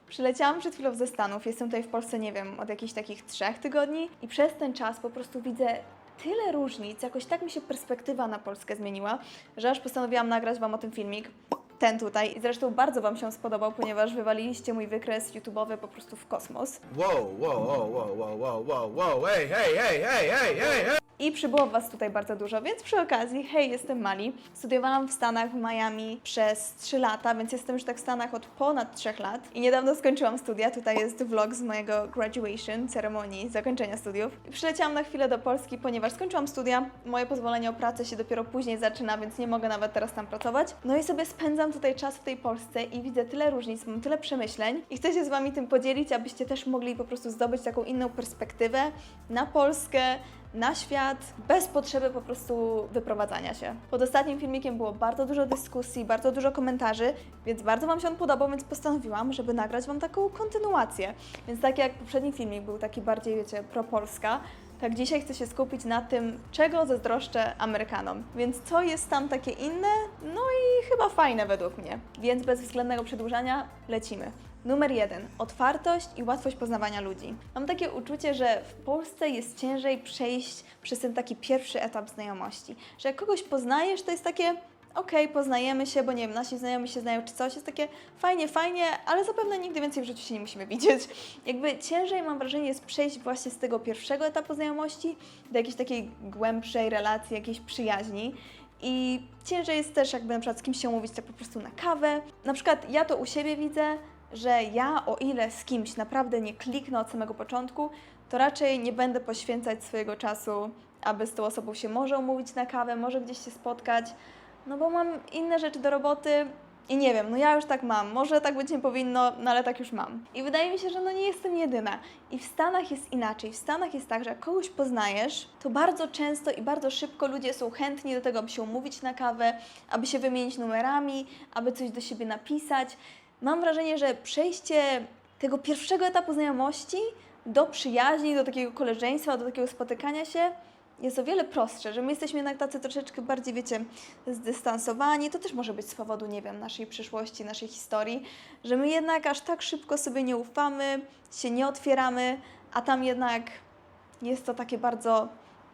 Przyleciałam przed chwilą ze Stanów, jestem tutaj w Polsce, nie wiem, od jakichś takich 3 tygodni i przez ten czas po prostu widzę tyle różnic, jakoś tak mi się perspektywa na Polskę zmieniła, że aż postanowiłam nagrać Wam o tym filmik. Ten tutaj. I zresztą bardzo Wam się spodobał, ponieważ wywaliliście mój wykres YouTube'owy po prostu w kosmos. Whoa, whoa, whoa, whoa, whoa, whoa, whoa, whoa, hey, hey, hey, hey, hey, hey, hey! I przybyło Was tutaj bardzo dużo, więc przy okazji, hej, jestem Mali. Studiowałam w Stanach, w Miami przez 3 lata, więc jestem już tak w Stanach od ponad 3 lat. I niedawno skończyłam studia, tutaj jest vlog z mojego graduation, ceremonii zakończenia studiów. I przyleciałam na chwilę do Polski, ponieważ skończyłam studia, moje pozwolenie o pracę się dopiero później zaczyna, więc nie mogę nawet teraz tam pracować. No i sobie spędzam tutaj czas w tej Polsce i widzę tyle różnic, mam tyle przemyśleń i chcę się z Wami tym podzielić, abyście też mogli po prostu zdobyć taką inną perspektywę na Polskę, na świat, bez potrzeby po prostu wyprowadzania się. Pod ostatnim filmikiem było bardzo dużo dyskusji, bardzo dużo komentarzy, więc bardzo Wam się on podobał, więc postanowiłam, żeby nagrać Wam taką kontynuację. Więc tak jak poprzedni filmik był taki bardziej, wiecie, pro-Polska, tak dzisiaj chcę się skupić na tym, czego zazdroszczę Amerykanom. Więc co jest tam takie inne? No i chyba fajne według mnie. Więc bez względnego przedłużania lecimy. Numer 1. Otwartość i łatwość poznawania ludzi. Mam takie uczucie, że w Polsce jest ciężej przejść przez ten taki pierwszy etap znajomości. Że jak kogoś poznajesz, to jest takie okej, poznajemy się, bo nie wiem, nasi znajomi się znają czy coś, jest takie fajnie, fajnie, ale zapewne nigdy więcej w życiu się nie musimy widzieć. Jakby ciężej, mam wrażenie, jest przejść właśnie z tego pierwszego etapu znajomości do jakiejś takiej głębszej relacji, jakiejś przyjaźni. I ciężej jest też jakby na przykład z kimś się umówić tak po prostu na kawę. Na przykład ja to u siebie widzę, że ja, o ile z kimś naprawdę nie kliknę od samego początku, to raczej nie będę poświęcać swojego czasu, aby z tą osobą się może umówić na kawę, może gdzieś się spotkać, no bo mam inne rzeczy do roboty i nie wiem, no ja już tak mam, może tak być nie powinno, no ale tak już mam. I wydaje mi się, że no nie jestem jedyna. I w Stanach jest inaczej. W Stanach jest tak, że jak kogoś poznajesz, to bardzo często i bardzo szybko ludzie są chętni do tego, aby się umówić na kawę, aby się wymienić numerami, aby coś do siebie napisać. Mam wrażenie, że przejście tego pierwszego etapu znajomości do przyjaźni, do takiego koleżeństwa, do takiego spotykania się jest o wiele prostsze, że my jesteśmy jednak tacy troszeczkę bardziej, wiecie, zdystansowani. To też może być z powodu, nie wiem, naszej przyszłości, naszej historii, że my jednak aż tak szybko sobie nie ufamy, się nie otwieramy, a tam jednak jest to takie bardzo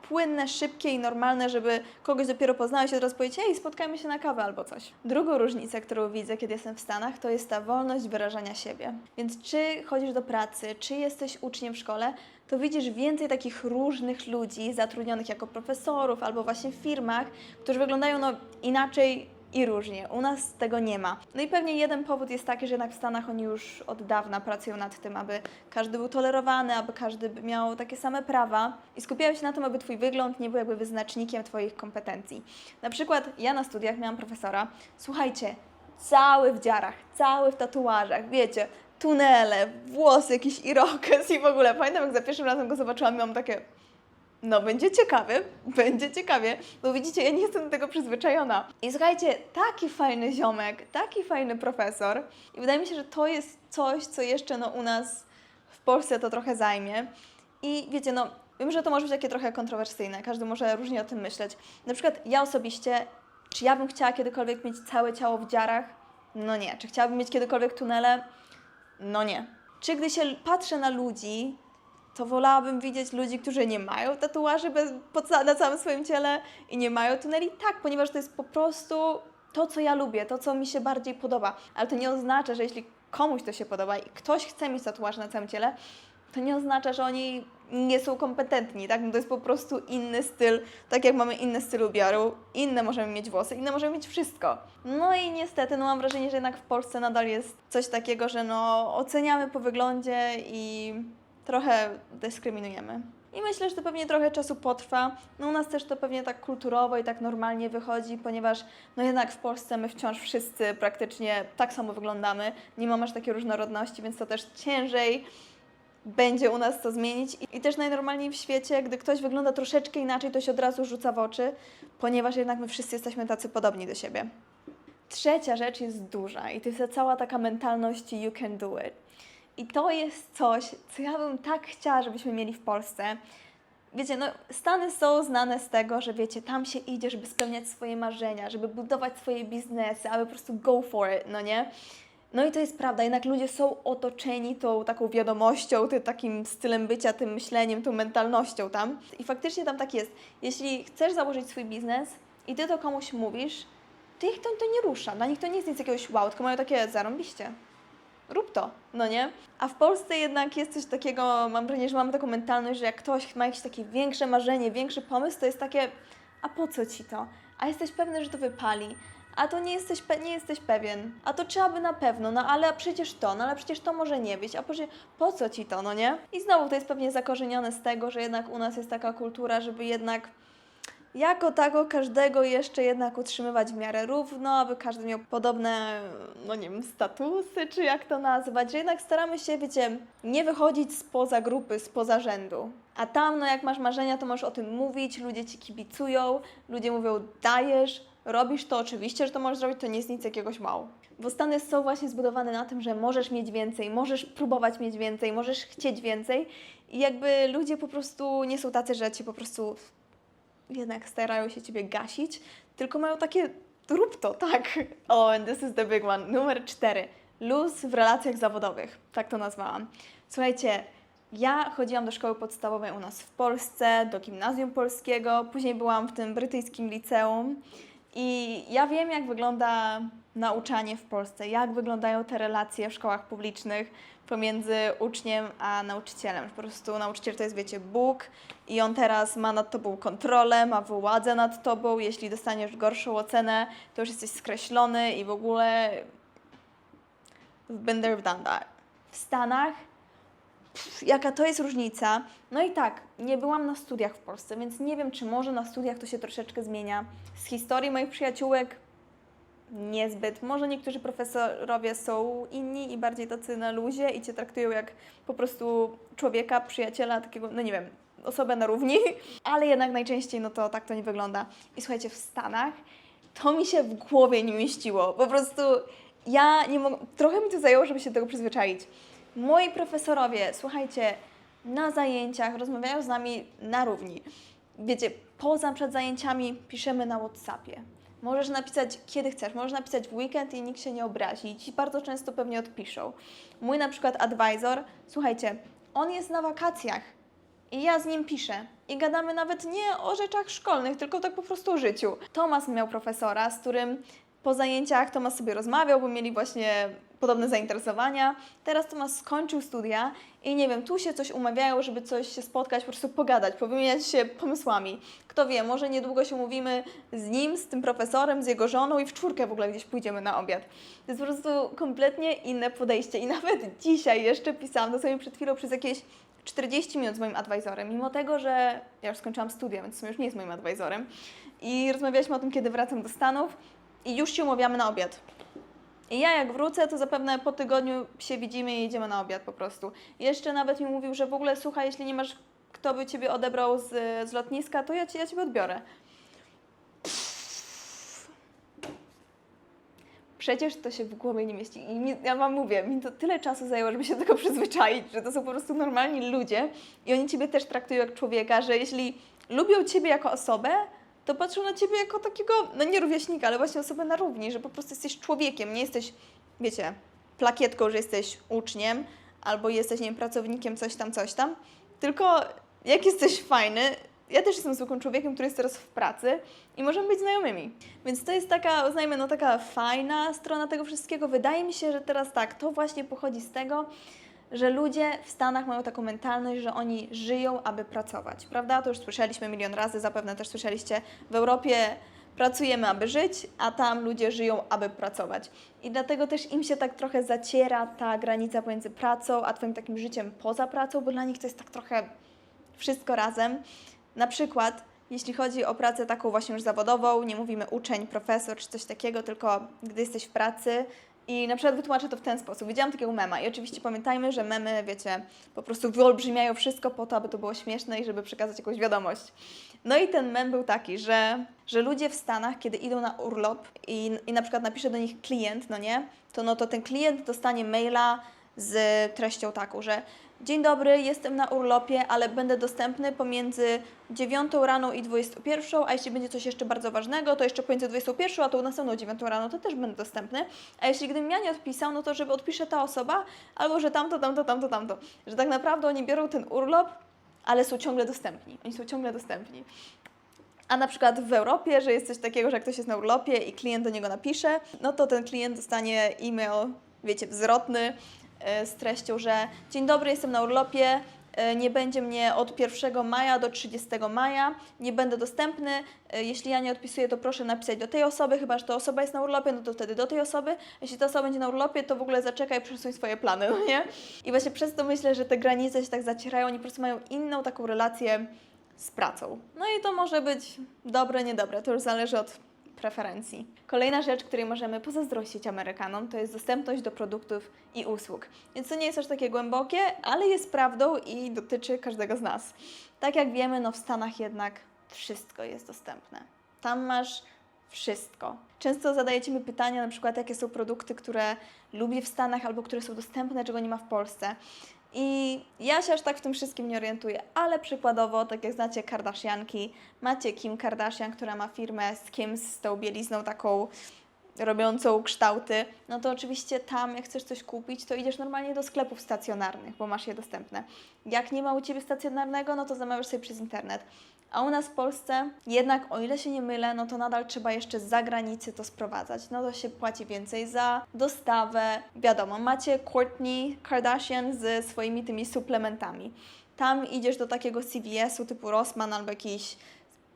płynne, szybkie i normalne, żeby kogoś dopiero poznałeś i od razu powiedzieć, ej, spotkajmy się na kawę albo coś. Drugą różnicę, którą widzę, kiedy jestem w Stanach, to jest ta wolność wyrażania siebie. Więc czy chodzisz do pracy, czy jesteś uczniem w szkole, to widzisz więcej takich różnych ludzi zatrudnionych jako profesorów albo właśnie w firmach, którzy wyglądają no inaczej i różnie. U nas tego nie ma. No i pewnie jeden powód jest taki, że jednak w Stanach oni już od dawna pracują nad tym, aby każdy był tolerowany, aby każdy miał takie same prawa i skupiają się na tym, aby Twój wygląd nie był jakby wyznacznikiem Twoich kompetencji. Na przykład ja na studiach miałam profesora, słuchajcie, cały w dziarach, cały w tatuażach, wiecie, tunele, włosy, jakiś irokез i w ogóle. Pamiętam, jak za pierwszym razem go zobaczyłam, miałam takie... No, będzie ciekawie, bo widzicie, ja nie jestem do tego przyzwyczajona. I słuchajcie, taki fajny ziomek, taki fajny profesor i wydaje mi się, że to jest coś, co jeszcze no, u nas w Polsce to trochę zajmie. I wiecie, no, wiem, że to może być takie trochę kontrowersyjne, każdy może różnie o tym myśleć. Na przykład ja osobiście, czy ja bym chciała kiedykolwiek mieć całe ciało w dziarach? No nie. Czy chciałabym mieć kiedykolwiek tunele? No nie. Czy gdy się patrzę na ludzi, to wolałabym widzieć ludzi, którzy nie mają tatuaży na całym swoim ciele i nie mają tuneli? Tak, ponieważ to jest po prostu to, co ja lubię, to, co mi się bardziej podoba. Ale to nie oznacza, że jeśli komuś to się podoba i ktoś chce mieć tatuaż na całym ciele, to nie oznacza, że oni nie są kompetentni, tak? No to jest po prostu inny styl, tak jak mamy inny styl ubioru, inne możemy mieć włosy, inne możemy mieć wszystko. No i niestety, no mam wrażenie, że jednak w Polsce nadal jest coś takiego, że no oceniamy po wyglądzie i trochę dyskryminujemy. I myślę, że to pewnie trochę czasu potrwa. No u nas też to pewnie tak kulturowo i tak normalnie wychodzi, ponieważ no jednak w Polsce my wciąż wszyscy praktycznie tak samo wyglądamy. Nie mamy aż takiej różnorodności, więc to też ciężej będzie u nas to zmienić. I też najnormalniej w świecie, gdy ktoś wygląda troszeczkę inaczej, to się od razu rzuca w oczy, ponieważ jednak my wszyscy jesteśmy tacy podobni do siebie. Trzecia rzecz jest duża i to jest ta cała taka mentalność you can do it. I to jest coś, co ja bym tak chciała, żebyśmy mieli w Polsce. Wiecie, no Stany są znane z tego, że wiecie, tam się idzie, żeby spełniać swoje marzenia, żeby budować swoje biznesy, aby po prostu go for it, no nie? No i to jest prawda, jednak ludzie są otoczeni tą taką wiadomością, tym takim stylem bycia, tym myśleniem, tą mentalnością tam. I faktycznie tam tak jest. Jeśli chcesz założyć swój biznes i ty to komuś mówisz, to ich to nie rusza. Dla nich to nie jest nic jakiegoś wow, tylko mają takie zarąbiście. Rób to, no nie? A w Polsce jednak jest coś takiego, mam wrażenie, że mamy taką mentalność, że jak ktoś ma jakieś takie większe marzenie, większy pomysł, to jest takie, a po co ci to? A jesteś pewny, że to wypali? A to nie jesteś pewien. A to trzeba by na pewno, no ale przecież to, no ale przecież to może nie być. A po co ci to, no nie? I znowu to jest pewnie zakorzenione z tego, że jednak u nas jest taka kultura, żeby jednak jako tako każdego jeszcze jednak utrzymywać w miarę równo, aby każdy miał podobne, no nie wiem, statusy, czy jak to nazwać, że jednak staramy się, wiecie, nie wychodzić spoza grupy, spoza rzędu. A tam, no jak masz marzenia, to możesz o tym mówić, ludzie ci kibicują, ludzie mówią, dajesz, robisz to, oczywiście, że to możesz zrobić, to nie jest nic jakiegoś wow. Bo Stany są właśnie zbudowane na tym, że możesz mieć więcej, możesz próbować mieć więcej, możesz chcieć więcej i jakby ludzie po prostu nie są tacy, że cię po prostu jednak starają się ciebie gasić, tylko mają takie, rób to, tak. And this is the big one. Numer 4. Luz w relacjach zawodowych. Tak to nazwałam. Słuchajcie, ja chodziłam do szkoły podstawowej u nas w Polsce, do gimnazjum polskiego, później byłam w tym brytyjskim liceum i ja wiem, jak wygląda nauczanie w Polsce, jak wyglądają te relacje w szkołach publicznych pomiędzy uczniem a nauczycielem. Po prostu nauczyciel to jest, wiecie, Bóg i on teraz ma nad tobą kontrolę, ma władzę nad tobą. Jeśli dostaniesz gorszą ocenę, to już jesteś skreślony i w ogóle been there, done that. W Stanach jaka to jest różnica. No i tak, nie byłam na studiach w Polsce, więc nie wiem, czy może na studiach to się troszeczkę zmienia. Z historii moich przyjaciółek niezbyt. Może niektórzy profesorowie są inni i bardziej tacy na luzie i cię traktują jak po prostu człowieka, przyjaciela, takiego, no nie wiem, osobę na równi, ale jednak najczęściej no to tak to nie wygląda. I słuchajcie, w Stanach to mi się w głowie nie mieściło. Po prostu ja nie mogę, trochę mi to zajęło, żeby się do tego przyzwyczaić. Moi profesorowie, słuchajcie, na zajęciach rozmawiają z nami na równi. Wiecie, przed zajęciami piszemy na WhatsAppie. Możesz napisać kiedy chcesz, możesz napisać w weekend i nikt się nie obrazi. I ci bardzo często pewnie odpiszą. Mój na przykład advisor, słuchajcie, on jest na wakacjach i ja z nim piszę. I gadamy nawet nie o rzeczach szkolnych, tylko tak po prostu o życiu. Tomasz miał profesora, z którym po zajęciach Tomasz sobie rozmawiał, bo mieli właśnie podobne zainteresowania. Teraz Tomasz skończył studia i nie wiem, tu się coś umawiają, żeby coś się spotkać, po prostu pogadać, powymieniać się pomysłami. Kto wie, może niedługo się umówimy z nim, z tym profesorem, z jego żoną i w czwórkę w ogóle gdzieś pójdziemy na obiad. To jest po prostu kompletnie inne podejście i nawet dzisiaj jeszcze pisałam dosłownie przed chwilą przez jakieś 40 minut z moim advisorem, mimo tego, że ja już skończyłam studia, więc w sumie już nie jest moim advisorem. I rozmawialiśmy o tym, kiedy wracam do Stanów i już się umawiamy na obiad. I ja jak wrócę, to zapewne po tygodniu się widzimy i jedziemy na obiad po prostu. Jeszcze nawet mi mówił, że w ogóle słuchaj, jeśli nie masz kto by Ciebie odebrał z lotniska, to ja Ciebie odbiorę. Przecież to się w głowie nie mieści. I ja Wam mówię, mi to tyle czasu zajęło, żeby się do tego przyzwyczaić, że to są po prostu normalni ludzie i oni Ciebie też traktują jak człowieka, że jeśli lubią Ciebie jako osobę, to patrzą na Ciebie jako takiego, no nie rówieśnika, ale właśnie osobę na równi, że po prostu jesteś człowiekiem, nie jesteś, wiecie, plakietką, że jesteś uczniem albo jesteś, nie wiem, pracownikiem, coś tam, tylko jak jesteś fajny, ja też jestem zwykłym człowiekiem, który jest teraz w pracy i możemy być znajomymi. Więc to jest taka, uznajmy, no taka fajna strona tego wszystkiego. Wydaje mi się, że teraz tak, to właśnie pochodzi z tego, że ludzie w Stanach mają taką mentalność, że oni żyją, aby pracować, prawda? To już słyszeliśmy milion razy, zapewne też słyszeliście. W Europie pracujemy, aby żyć, a tam ludzie żyją, aby pracować. I dlatego też im się tak trochę zaciera ta granica pomiędzy pracą, a Twoim takim życiem poza pracą, bo dla nich to jest tak trochę wszystko razem. Na przykład, jeśli chodzi o pracę taką właśnie już zawodową, nie mówimy uczeń, profesor czy coś takiego, tylko gdy jesteś w pracy i na przykład wytłumaczę to w ten sposób. Widziałam takiego mema i oczywiście pamiętajmy, że memy, wiecie, po prostu wyolbrzymiają wszystko po to, aby to było śmieszne i żeby przekazać jakąś wiadomość. No i ten mem był taki, że ludzie w Stanach, kiedy idą na urlop i na przykład napisze do nich klient, no nie, to ten klient dostanie maila z treścią taką, że dzień dobry, jestem na urlopie, ale będę dostępny pomiędzy 9 rano i 21, a jeśli będzie coś jeszcze bardzo ważnego, to jeszcze pomiędzy 21 a tą następną 9 rano, to też będę dostępny. A jeśli gdybym ja nie odpisał, no to żeby odpisze ta osoba, albo że tamto. Że tak naprawdę oni biorą ten urlop, ale są ciągle dostępni. Oni są ciągle dostępni. A na przykład w Europie, że jest coś takiego, że jak ktoś jest na urlopie i klient do niego napisze, no to ten klient dostanie e-mail, wiecie, zwrotny z treścią, że dzień dobry, jestem na urlopie, nie będzie mnie od 1 maja do 30 maja, nie będę dostępny, jeśli ja nie odpisuję, to proszę napisać do tej osoby, chyba że ta osoba jest na urlopie, no to wtedy do tej osoby, jeśli ta osoba będzie na urlopie, to w ogóle zaczekaj, przesuń swoje plany, no nie? I właśnie przez to myślę, że te granice się tak zacierają, oni po prostu mają inną taką relację z pracą. No i to może być dobre, niedobre, to już zależy od preferencji. Kolejna rzecz, której możemy pozazdrościć Amerykanom, to jest dostępność do produktów i usług. Więc to nie jest aż takie głębokie, ale jest prawdą i dotyczy każdego z nas. Tak jak wiemy, no w Stanach jednak wszystko jest dostępne. Tam masz wszystko. Często zadajecie mi pytania, na przykład jakie są produkty, które lubię w Stanach albo które są dostępne, czego nie ma w Polsce. I ja się aż tak w tym wszystkim nie orientuję, ale przykładowo, tak jak znacie Kardashianki, macie Kim Kardashian, która ma firmę z Kim's, z tą bielizną taką robiącą kształty, no to oczywiście tam, jak chcesz coś kupić, to idziesz normalnie do sklepów stacjonarnych, bo masz je dostępne. Jak nie ma u Ciebie stacjonarnego, no to zamawiasz sobie przez internet. A u nas w Polsce jednak, o ile się nie mylę, no to nadal trzeba jeszcze z zagranicy to sprowadzać. No to się płaci więcej za dostawę. Wiadomo, macie Kourtney Kardashian ze swoimi tymi suplementami. Tam idziesz do takiego CVS-u typu Rossmann albo jakiś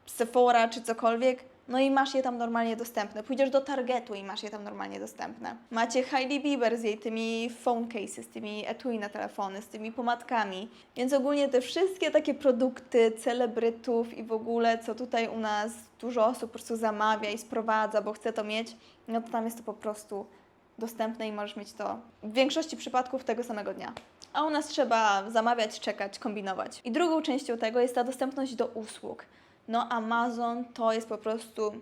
Sephora czy cokolwiek, no i masz je tam normalnie dostępne. Pójdziesz do Targetu i masz je tam normalnie dostępne. Macie Hailey Bieber z jej tymi phone cases, z tymi etui na telefony, z tymi pomadkami. Więc ogólnie te wszystkie takie produkty celebrytów i w ogóle, co tutaj u nas dużo osób po prostu zamawia i sprowadza, bo chce to mieć, no to tam jest to po prostu dostępne i możesz mieć to w większości przypadków tego samego dnia. A u nas trzeba zamawiać, czekać, kombinować. I drugą częścią tego jest ta dostępność do usług. No Amazon to jest po prostu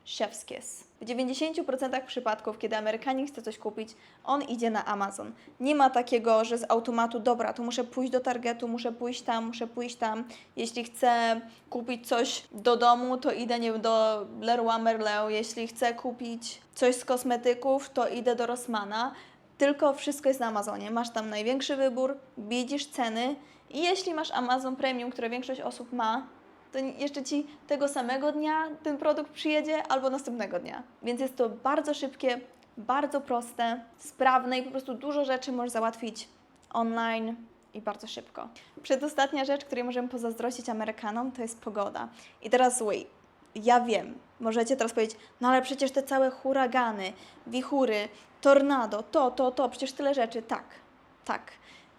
chef's kiss. W 90% przypadków, kiedy Amerykanin chce coś kupić, on idzie na Amazon. Nie ma takiego, że z automatu, dobra, to muszę pójść do Targetu, muszę pójść tam. Jeśli chcę kupić coś do domu, to idę nie do Leroy Merlin. Jeśli chcę kupić coś z kosmetyków, to idę do Rossmana. Tylko wszystko jest na Amazonie. Masz tam największy wybór, widzisz ceny i jeśli masz Amazon Premium, które większość osób ma, to jeszcze Ci tego samego dnia ten produkt przyjedzie albo następnego dnia. Więc jest to bardzo szybkie, bardzo proste, sprawne i po prostu dużo rzeczy możesz załatwić online i bardzo szybko. Przedostatnia rzecz, której możemy pozazdrościć Amerykanom, to jest pogoda. I teraz wait, ja wiem, możecie teraz powiedzieć, no ale przecież te całe huragany, wichury, tornado, to, przecież tyle rzeczy. Tak.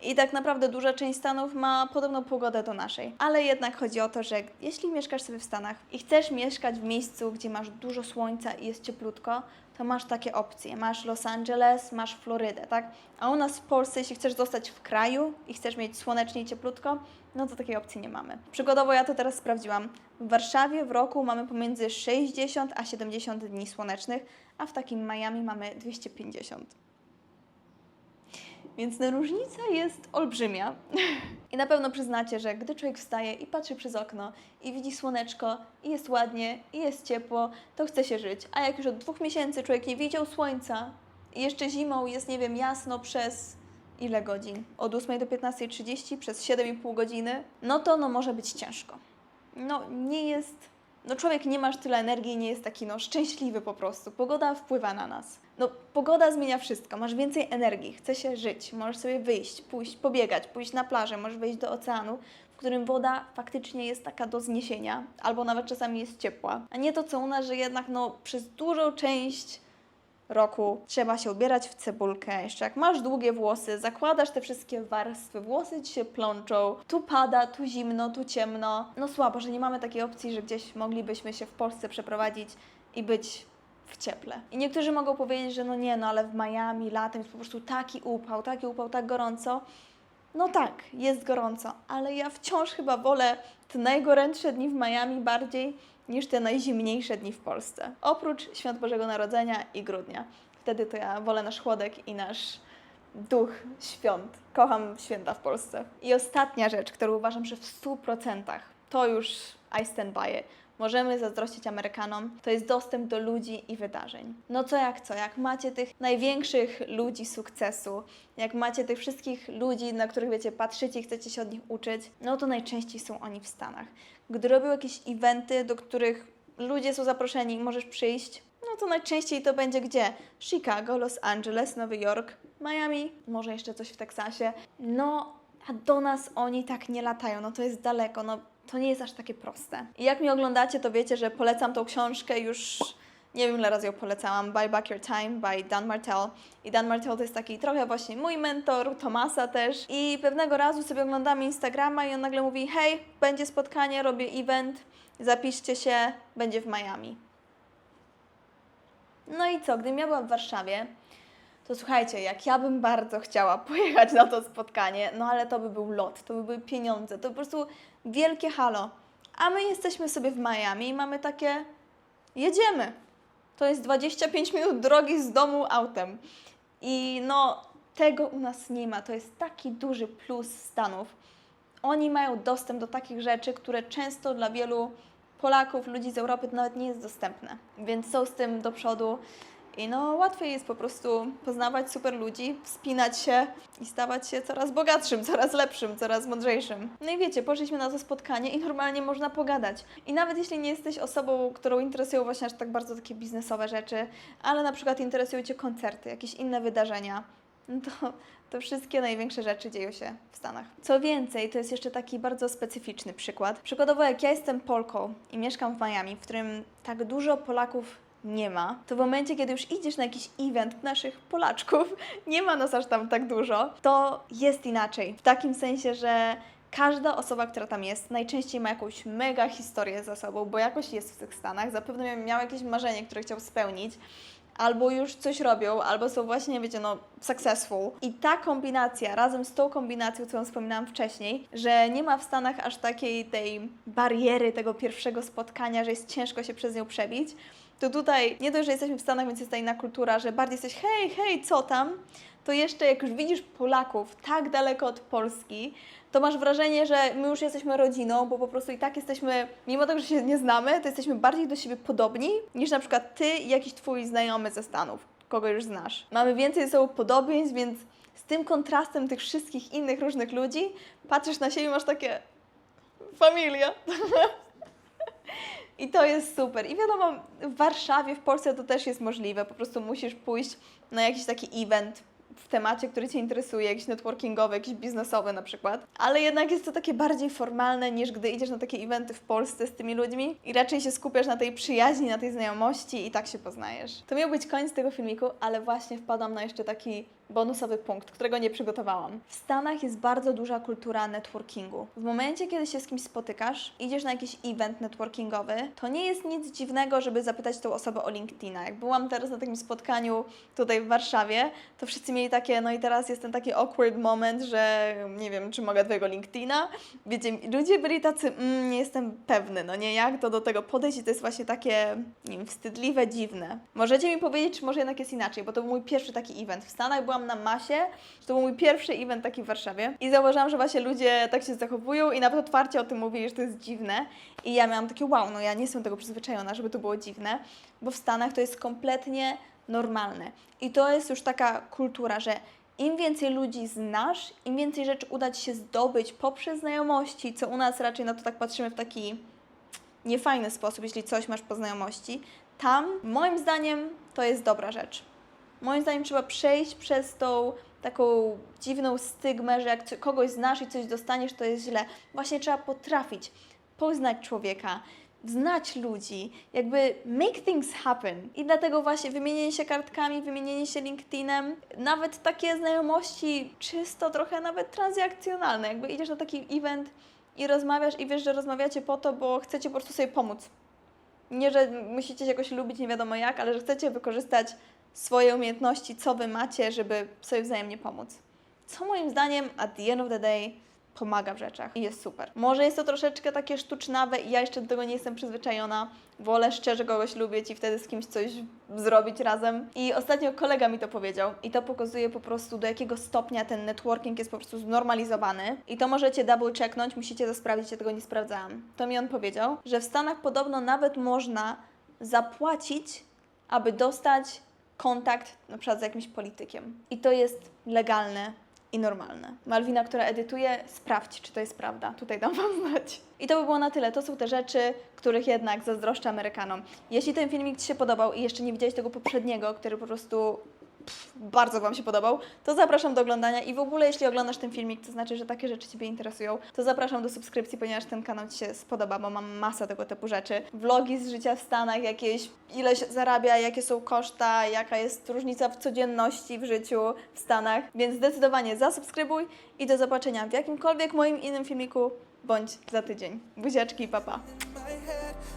I tak naprawdę duża część Stanów ma podobną pogodę do naszej. Ale jednak chodzi o to, że jeśli mieszkasz sobie w Stanach i chcesz mieszkać w miejscu, gdzie masz dużo słońca i jest cieplutko, to masz takie opcje. Masz Los Angeles, masz Florydę, tak? A u nas w Polsce, jeśli chcesz zostać w kraju i chcesz mieć słonecznie i cieplutko, no to takiej opcji nie mamy. Przykładowo ja to teraz sprawdziłam. W Warszawie w roku mamy pomiędzy 60 a 70 dni słonecznych, a w takim Miami mamy 250. Więc ta różnica jest olbrzymia. I na pewno przyznacie, że gdy człowiek wstaje i patrzy przez okno i widzi słoneczko i jest ładnie i jest ciepło, to chce się żyć. A jak już od 2 miesięcy człowiek nie widział słońca i jeszcze zimą jest, nie wiem, jasno przez ile godzin? Od 8 do 15:30 przez 7,5 godziny? No to może być ciężko. Nie jest... człowiek nie masz tyle energii i nie jest taki szczęśliwy po prostu. Pogoda wpływa na nas. Pogoda zmienia wszystko. Masz więcej energii, chce się żyć, możesz sobie wyjść, pójść, pobiegać, pójść na plażę, możesz wejść do oceanu, w którym woda faktycznie jest taka do zniesienia, albo nawet czasami jest ciepła. A nie to co u nas, że jednak przez dużą część roku trzeba się ubierać w cebulkę. Jeszcze jak masz długie włosy, zakładasz te wszystkie warstwy, włosy Ci się plączą, tu pada, tu zimno, tu ciemno. Słabo, że nie mamy takiej opcji, że gdzieś moglibyśmy się w Polsce przeprowadzić i być w cieple. I niektórzy mogą powiedzieć, że ale w Miami latem jest po prostu taki upał, tak gorąco. Tak, jest gorąco, ale ja wciąż chyba wolę te najgorętsze dni w Miami bardziej niż te najzimniejsze dni w Polsce. Oprócz Świąt Bożego Narodzenia i grudnia. Wtedy to ja wolę nasz chłodek i nasz duch świąt. Kocham święta w Polsce. I ostatnia rzecz, którą uważam, że w 100% to już I stand by it. Możemy zazdrościć Amerykanom, to jest dostęp do ludzi i wydarzeń. No co, jak macie tych największych ludzi sukcesu, jak macie tych wszystkich ludzi, na których wiecie, patrzycie i chcecie się od nich uczyć, no to najczęściej są oni w Stanach. Gdy robią jakieś eventy, do których ludzie są zaproszeni i możesz przyjść, no to najczęściej to będzie gdzie? Chicago, Los Angeles, Nowy Jork, Miami, może jeszcze coś w Teksasie. No, a do nas oni tak nie latają, no to jest daleko, no to nie jest aż takie proste. I jak mnie oglądacie, to wiecie, że polecam tą książkę już, nie wiem ile razy ją polecałam, Buy Back Your Time by Dan Martell. I Dan Martell to jest taki trochę właśnie mój mentor, Tomasa też. I pewnego razu sobie oglądamy Instagrama i on nagle mówi, hej, będzie spotkanie, robię event, zapiszcie się, będzie w Miami. No i co, gdybym ja była w Warszawie, to słuchajcie, jak ja bym bardzo chciała pojechać na to spotkanie, no ale to by był lot, to by były pieniądze, to po prostu wielkie halo. A my jesteśmy sobie w Miami i mamy takie, jedziemy. To jest 25 minut drogi z domu autem. I no, tego u nas nie ma, to jest taki duży plus Stanów. Oni mają dostęp do takich rzeczy, które często dla wielu Polaków, ludzi z Europy to nawet nie jest dostępne. Więc są z tym do przodu. I no łatwiej jest po prostu poznawać super ludzi, wspinać się i stawać się coraz bogatszym, coraz lepszym, coraz mądrzejszym. No i wiecie, poszliśmy na to spotkanie i normalnie można pogadać. I nawet jeśli nie jesteś osobą, którą interesują właśnie aż tak bardzo takie biznesowe rzeczy, ale na przykład interesują Cię koncerty, jakieś inne wydarzenia, no to wszystkie największe rzeczy dzieją się w Stanach. Co więcej, to jest jeszcze taki bardzo specyficzny przykład. Przykładowo jak ja jestem Polką i mieszkam w Miami, w którym tak dużo Polaków nie ma, to w momencie, kiedy już idziesz na jakiś event naszych Polaczków, nie ma nas aż tam tak dużo, to jest inaczej. W takim sensie, że każda osoba, która tam jest, najczęściej ma jakąś mega historię za sobą, bo jakoś jest w tych Stanach, zapewne miał jakieś marzenie, które chciał spełnić, albo już coś robią, albo są właśnie, wiecie, no, successful. I ta kombinacja, razem z tą kombinacją, którą wspominałam wcześniej, że nie ma w Stanach aż takiej tej bariery tego pierwszego spotkania, że jest ciężko się przez nią przebić, to tutaj nie dość, że jesteśmy w Stanach, więc jest ta inna kultura, że bardziej jesteś hej, co tam? To jeszcze jak już widzisz Polaków tak daleko od Polski, to masz wrażenie, że my już jesteśmy rodziną, bo po prostu i tak jesteśmy, mimo tego, że się nie znamy, to jesteśmy bardziej do siebie podobni niż na przykład ty i jakiś twój znajomy ze Stanów, kogo już znasz. Mamy więcej ze sobą podobieństw, więc z tym kontrastem tych wszystkich innych różnych ludzi patrzysz na siebie i masz takie familia. I to jest super. I wiadomo, w Warszawie, w Polsce to też jest możliwe. Po prostu musisz pójść na jakiś taki event w temacie, który Cię interesuje, jakiś networkingowy, jakiś biznesowy na przykład. Ale jednak jest to takie bardziej formalne, niż gdy idziesz na takie eventy w Polsce z tymi ludźmi i raczej się skupiasz na tej przyjaźni, na tej znajomości i tak się poznajesz. To miał być koniec tego filmiku, ale właśnie wpadłam na jeszcze taki bonusowy punkt, którego nie przygotowałam. W Stanach jest bardzo duża kultura networkingu. W momencie, kiedy się z kimś spotykasz, idziesz na jakiś event networkingowy, to nie jest nic dziwnego, żeby zapytać tą osobę o LinkedIna. Jak byłam teraz na takim spotkaniu tutaj w Warszawie, to wszyscy mieli takie, no i teraz jest ten taki awkward moment, że nie wiem, czy mogę twojego LinkedIna. Wiecie, ludzie byli tacy, nie jestem pewny, no nie, jak to do tego podejść i to jest właśnie takie, nie wiem, wstydliwe, dziwne. Możecie mi powiedzieć, czy może jednak jest inaczej, bo to był mój pierwszy taki event. W Stanach byłam na Masie, to był mój pierwszy event taki w Warszawie i zauważyłam, że właśnie ludzie tak się zachowują i nawet otwarcie o tym mówili, że to jest dziwne i ja miałam takie wow, no ja nie jestem tego przyzwyczajona, żeby to było dziwne, bo w Stanach to jest kompletnie normalne i to jest już taka kultura, że im więcej ludzi znasz, im więcej rzeczy uda Ci się zdobyć poprzez znajomości, co u nas raczej na to tak patrzymy w taki niefajny sposób, jeśli coś masz po znajomości, tam moim zdaniem to jest dobra rzecz. Moim zdaniem trzeba przejść przez tą taką dziwną stygmę, że jak kogoś znasz i coś dostaniesz, to jest źle. Właśnie trzeba potrafić poznać człowieka, znać ludzi, jakby make things happen. I dlatego właśnie wymienienie się kartkami, wymienienie się LinkedInem, nawet takie znajomości czysto trochę nawet transakcjonalne. Jakby idziesz na taki event i rozmawiasz i wiesz, że rozmawiacie po to, bo chcecie po prostu sobie pomóc. Nie, że musicie się jakoś lubić nie wiadomo jak, ale że chcecie wykorzystać swoje umiejętności, co Wy macie, żeby sobie wzajemnie pomóc. Co moim zdaniem, at the end of the day, pomaga w rzeczach i jest super. Może jest to troszeczkę takie sztucznawe i ja jeszcze do tego nie jestem przyzwyczajona. Wolę szczerze kogoś lubić i wtedy z kimś coś zrobić razem. I ostatnio kolega mi to powiedział i to pokazuje po prostu, do jakiego stopnia ten networking jest po prostu znormalizowany. I to możecie double checknąć, musicie to sprawdzić, ja tego nie sprawdzałam. To mi on powiedział, że w Stanach podobno nawet można zapłacić, aby dostać kontakt na przykład z jakimś politykiem. I to jest legalne i normalne. Malwina, która edytuje, sprawdź, czy to jest prawda. Tutaj dam Wam znać. I to by było na tyle. To są te rzeczy, których jednak zazdroszczę Amerykanom. Jeśli ten filmik Ci się podobał i jeszcze nie widziałeś tego poprzedniego, który po prostu bardzo Wam się podobał, to zapraszam do oglądania i w ogóle jeśli oglądasz ten filmik, to znaczy, że takie rzeczy Ciebie interesują, to zapraszam do subskrypcji, ponieważ ten kanał Ci się spodoba, bo mam masę tego typu rzeczy. Vlogi z życia w Stanach, jakieś ile się zarabia, jakie są koszta, jaka jest różnica w codzienności w życiu w Stanach, więc zdecydowanie zasubskrybuj i do zobaczenia w jakimkolwiek moim innym filmiku, bądź za tydzień. Buziaczki, pa pa!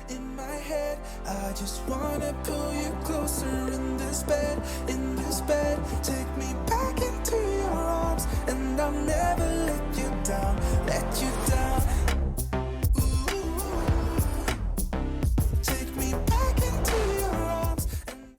In my head, I just wanna pull you closer in this bed, take me back into your arms, and I'll never